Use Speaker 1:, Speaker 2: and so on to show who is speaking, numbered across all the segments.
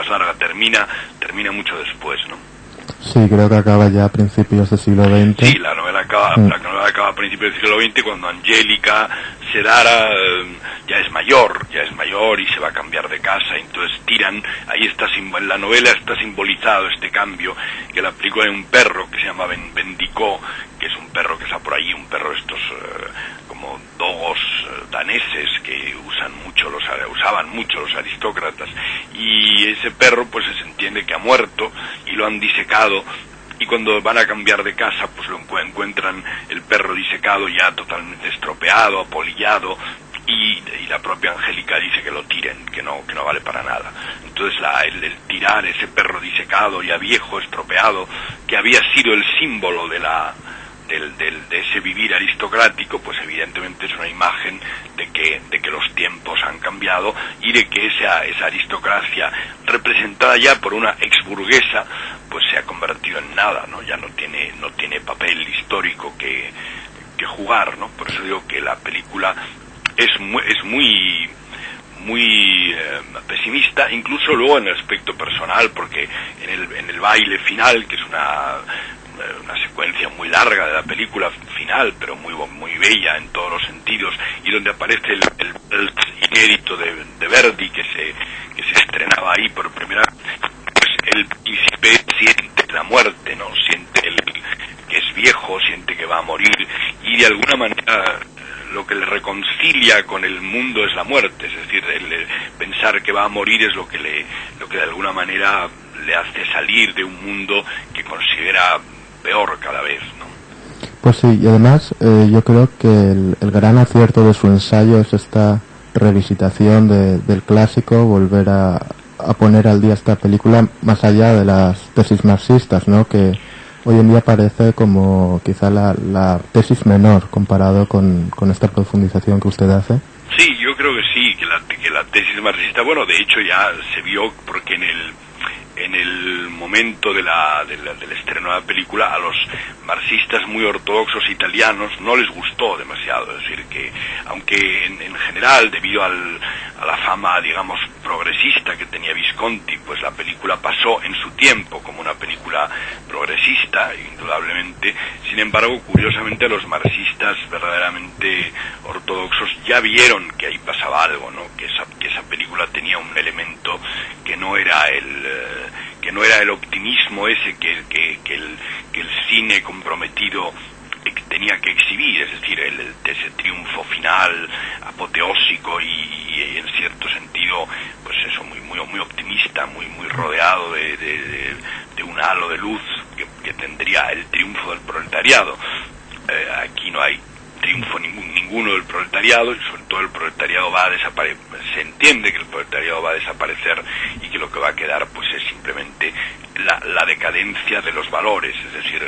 Speaker 1: más larga, termina mucho después, ¿no?
Speaker 2: Sí, creo que acaba ya a principios del siglo XX.
Speaker 1: Sí, la novela acaba a principios del siglo XX, cuando Angélica Sedara ya es mayor y se va a cambiar de casa, entonces tiran, ahí está, en la novela está simbolizado este cambio, que la película hay un perro que se llama Bendicó, que es un perro que está por ahí, un perro estos como dogos daneses que usaban mucho los aristócratas, y ese perro pues se entiende que ha muerto y lo han disecado, y cuando van a cambiar de casa pues lo encuentran el perro disecado ya totalmente estropeado, apolillado, y la propia Angélica dice que lo tiren, que no vale para nada. Entonces el tirar ese perro disecado, ya viejo, estropeado, que había sido el símbolo de ese vivir aristocrático, pues evidentemente es una imagen de que los tiempos han cambiado y de que esa aristocracia representada ya por una exburguesa pues se ha convertido en nada, ¿no? Ya no tiene papel histórico que jugar, ¿no? Por eso digo que la película es muy pesimista, incluso luego en el aspecto personal, porque en el baile final, que es una secuencia muy larga de la película final, pero muy bella en todos los sentidos, y donde aparece el inédito de Verdi que se estrenaba ahí por primera vez, pues el príncipe siente la muerte, ¿no? Siente que es viejo, siente que va a morir, y de alguna manera lo que le reconcilia con el mundo es la muerte, es decir, el pensar que va a morir es lo que de alguna manera le hace salir de un mundo que considera peor cada vez, ¿no?
Speaker 2: Pues sí, y además yo creo que el gran acierto de su ensayo es esta revisitación del clásico, volver a poner al día esta película más allá de las tesis marxistas, ¿no? Que hoy en día parece como quizá la tesis menor comparado con esta profundización que usted hace.
Speaker 1: Sí, yo creo que sí, que la tesis marxista, bueno, de hecho ya se vio porque en el momento del estreno de la película a los marxistas muy ortodoxos italianos no les gustó demasiado, es decir, que aunque en general debido a la fama, digamos, progresista que tenía Visconti, pues la película pasó en su tiempo como una película progresista, indudablemente. Sin embargo, curiosamente los marxistas verdaderamente ortodoxos ya vieron que ahí pasaba algo, ¿no? Que esa película tenía un elemento que no era el optimismo ese que el cine comprometido tenía que exhibir, es decir, ese triunfo final apoteósico y en cierto sentido pues eso muy optimista, muy rodeado de un halo de luz que tendría el triunfo del proletariado. Aquí no hay triunfo ninguno del proletariado, y sobre todo el proletariado va a desaparecer. Se entiende que el proletariado va a desaparecer y que lo que va a quedar pues es simplemente la decadencia de los valores, es decir,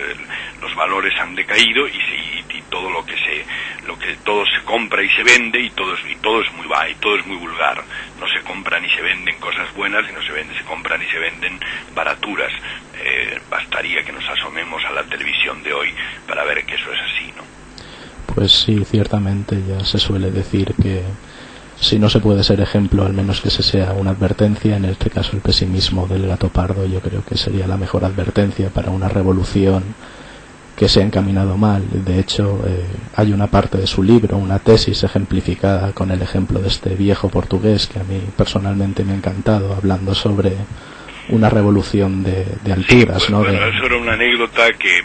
Speaker 1: los valores han decaído y todo lo que todo se compra y se vende y todo es muy vulgar. No se compran ni se venden cosas buenas, y se compran y se venden baraturas. Bastaría que nos asomemos a la televisión de hoy para ver que eso es así, ¿no?
Speaker 3: Pues sí, ciertamente ya se suele decir que si no se puede ser ejemplo, al menos que se sea una advertencia. En este caso el pesimismo del Gato Pardo yo creo que sería la mejor advertencia para una revolución que se ha encaminado mal. De hecho, hay una parte de su libro, una tesis ejemplificada con el ejemplo de este viejo portugués que a mí personalmente me ha encantado, hablando sobre una revolución de alturas,
Speaker 1: sí, pues,
Speaker 3: ¿no?
Speaker 1: Bueno, eso era una anécdota que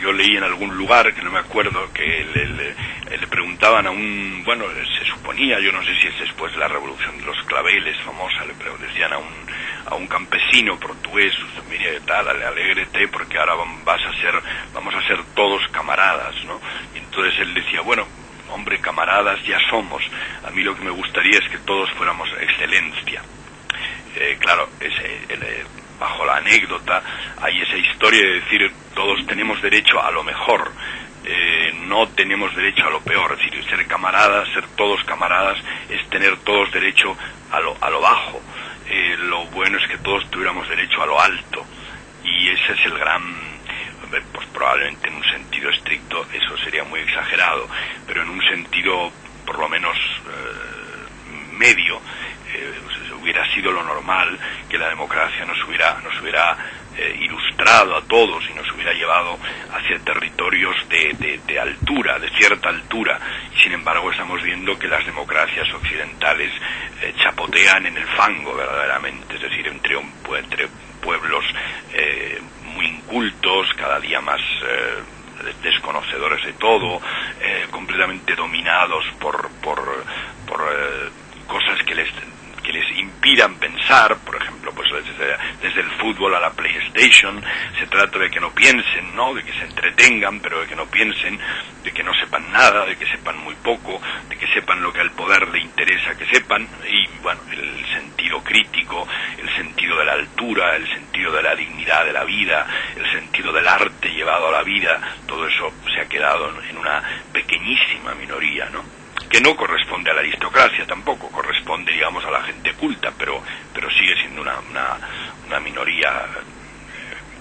Speaker 1: yo leí en algún lugar, que no me acuerdo, que le preguntaban a se suponía, yo no sé si es después de la revolución de los claveles famosa, decían a un campesino portugués, mire, tal, alégrete porque ahora vamos a ser todos camaradas, ¿no? Y entonces él decía, bueno, hombre, camaradas ya somos, a mí lo que me gustaría es que todos fuéramos excelencia. Claro, bajo la anécdota hay esa historia de decir todos tenemos derecho a lo mejor, no tenemos derecho a lo peor, es decir, ser camaradas, ser todos camaradas es tener todos derecho a lo bajo. Lo bueno es que todos tuviéramos derecho a lo alto, y ese es el gran, pues probablemente en un sentido estricto eso sería muy exagerado, pero en un sentido por lo menos medio, hubiera sido lo normal, que la democracia nos hubiera ilustrado a todos y nos hubiera llevado hacia territorios de altura, de cierta altura, y sin embargo estamos viendo que las democracias occidentales chapotean en el fango verdaderamente, es decir, entre pueblos muy incultos, cada día más desconocedores de todo, completamente dominados por cosas que les impidan pensar, por ejemplo, pues desde el fútbol a la PlayStation. Se trata de que no piensen, ¿no? De que se entretengan, pero de que no piensen, de que no sepan nada, de que sepan muy poco, de que sepan lo que al poder le interesa que sepan, y bueno, el sentido crítico, el sentido de la altura, el sentido de la dignidad de la vida, el sentido del arte llevado a la vida, todo eso se ha quedado en una pequeñísima minoría, ¿no? Que no corresponde a la aristocracia tampoco, corresponde, digamos, a la gente culta, pero sigue siendo una minoría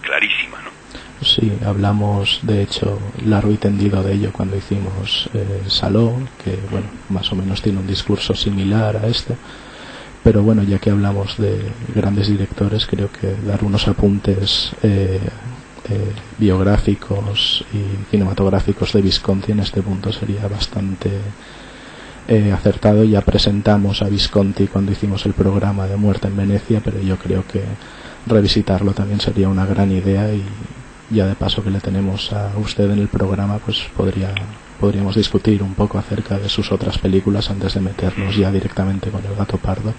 Speaker 1: clarísima, ¿no?
Speaker 3: Sí, hablamos de hecho largo y tendido de ello cuando hicimos Saló, que bueno, más o menos tiene un discurso similar a este, pero bueno, ya que hablamos de grandes directores, creo que dar unos apuntes biográficos y cinematográficos de Visconti en este punto sería bastante acertado. Ya presentamos a Visconti cuando hicimos el programa de Muerte en Venecia, pero yo creo que revisitarlo también sería una gran idea, y ya de paso que le tenemos a usted en el programa, pues podríamos discutir un poco acerca de sus otras películas antes de meternos ya directamente con El Gato Pardo.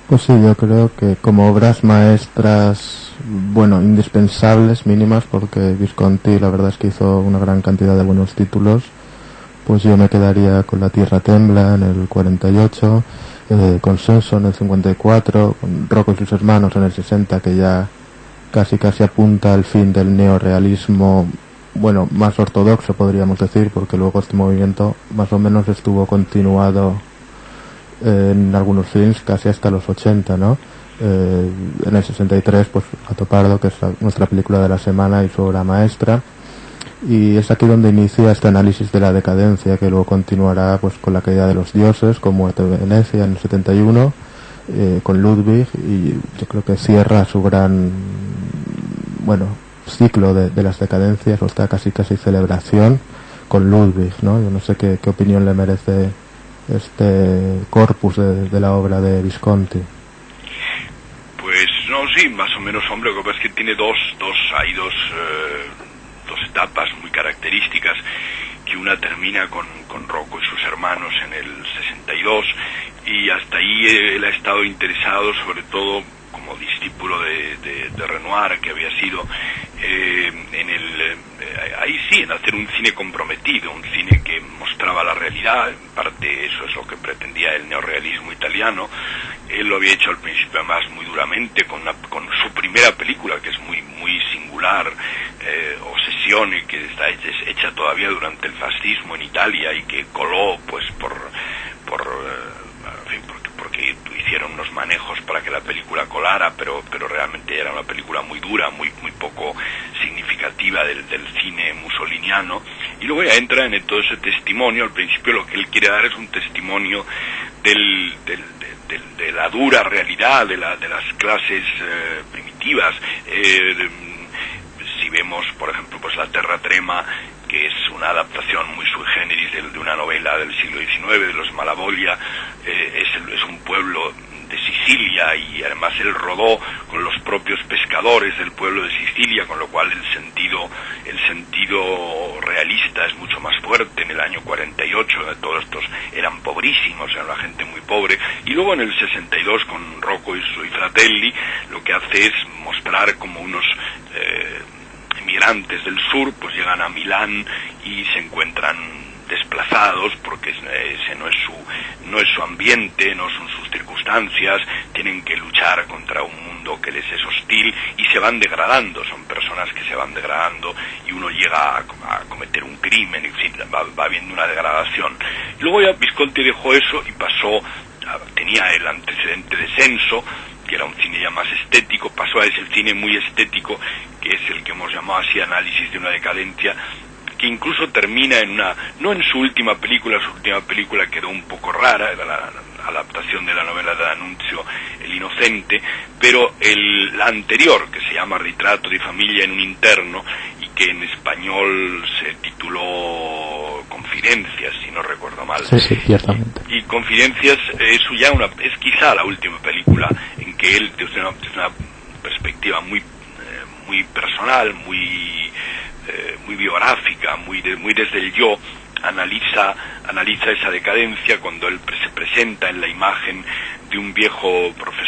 Speaker 2: Pues sí, yo creo que como obras maestras, bueno, indispensables, mínimas, porque Visconti la verdad es que hizo una gran cantidad de buenos títulos, pues yo me quedaría con La Tierra Tembla en el 48, con Senso en el 54, con Rocco y sus hermanos en el 60, que ya casi apunta al fin del neorrealismo, bueno, más ortodoxo podríamos decir, porque luego este movimiento más o menos estuvo continuado en algunos films casi hasta los 80, ¿no? En el 63, pues Gato Pardo, que es nuestra película de la semana y su obra maestra, y es aquí donde inicia este análisis de la decadencia, que luego continuará pues con La caída de los dioses, con Muerte de Venecia en el 71, con Ludwig, y yo creo que cierra su gran, bueno, ciclo de las decadencias, o esta casi celebración con Ludwig, ¿no? Yo no sé qué opinión le merece este corpus de la obra de Visconti.
Speaker 1: Pues no, sí, más o menos, hombre, lo que pasa es que tiene dos etapas muy características, que una termina con Rocco y sus hermanos en el 62, y hasta ahí él ha estado interesado, sobre todo como discípulo de Renoir, que había sido ahí sí, en hacer un cine comprometido, un cine que mostraba la realidad. En parte eso es lo que pretendía el neorrealismo italiano. Él lo había hecho al principio además muy duramente con su primera película, que es muy singular, Ossessione, que está hecha todavía durante el fascismo en Italia, y que coló pues porque hicieron unos manejos para que la película colara, pero realmente era una película muy dura, muy poco significativa del cine mussoliniano. Y luego ya entra en todo ese testimonio. Al principio lo que él quiere dar es un testimonio de la dura realidad de las clases primitivas. Si vemos, por ejemplo, pues La Terra Trema, que es una adaptación muy sui generis de una novela del siglo XIX, de los Malavoglia, es un pueblo de Sicilia, y además él rodó con los propios pescadores del pueblo de Sicilia, con lo cual el sentido realista es mucho más fuerte. En el año 48 todos estos eran pobrísimos, eran la gente muy pobre, y luego en el 62 con Rocco y Fratelli lo que hace es mostrar como unos emigrantes del sur pues llegan a Milán y se encuentran desplazados porque ese no es su ambiente, no son sus circunstancias, tienen que luchar contra un mundo que les es hostil y se van degradando, son personas que se van degradando, y uno llega a cometer un crimen, y va habiendo una degradación. Y luego ya Visconti dejó eso y tenía el antecedente de Senso, que era un cine ya más estético, pasó a ese cine muy estético, que es el que hemos llamado así análisis de una decadencia, que incluso termina no en su última película quedó un poco rara, era la adaptación de la novela de D'Annunzio, El Inocente, pero la anterior, que se llama Ritratto di famiglia in un interno, y que en español se tituló Confidencias, si no recuerdo mal.
Speaker 3: Sí, ciertamente.
Speaker 1: Y Confidencias es quizá la última película en que él, desde una perspectiva muy personal, muy biográfica, muy desde el yo, analiza esa decadencia cuando él se presenta en la imagen de un viejo profesor